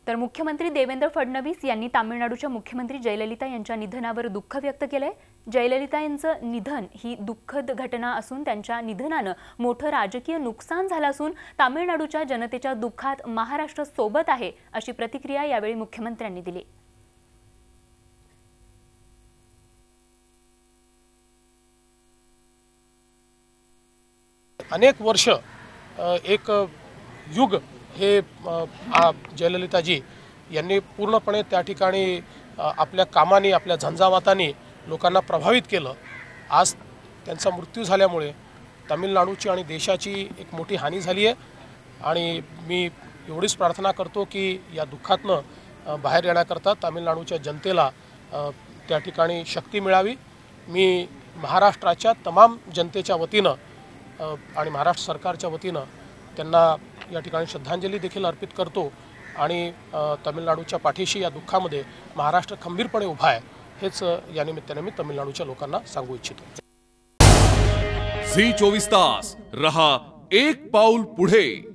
तर मुख्यमंत्री देवेंद्र फडणवीस यांनी तामिळनाडूच्या मुख्यमंत्री जयललिता यांच्या निधनावर दुःख व्यक्त केलंय। जयललिता यांचं निधन ही दुःखद घटना असून त्यांच्या निधनानं मोठं राजकीय नुकसान झालं असून तामिळनाडूच्या जनतेच्या दुःखात महाराष्ट्र सोबत आहे अशी प्रतिक्रिया यावेळी मुख्यमंत्र्यांनी दिली। अनेक वर्ष एक युग हे जयललिताजी यांनी पूर्णपणे त्या ठिकाणी आपल्या कामाने आपल्या झंझावाताने लोकांना प्रभावित केलं। आज त्यांचा मृत्यू झाल्यामुळे तामिळनाडूची आणि देशाची एक मोठी हानी झाली आहे आणि मी एवढीच प्रार्थना करतो की या दुःखातनं बाहेर येण्याकरता तामिळनाडूच्या जनतेला त्या ठिकाणी शक्ती मिळावी। मी महाराष्ट्राच्या तमाम जनतेच्या वतीनं आणि महाराष्ट्र सरकारच्या वतीनं त्यांना या ठिकाणी श्रद्धांजली देखील अर्पित करतो आणि तामिळनाडूच्या पाठीशी या दुःखामध्ये महाराष्ट्र खंबीरपणे उभा आहे हेच या निमित्ताने मी तामिळनाडूच्या लोकांना सांगू इच्छितो। झी 24 तास रहा एक पाऊल पुढे।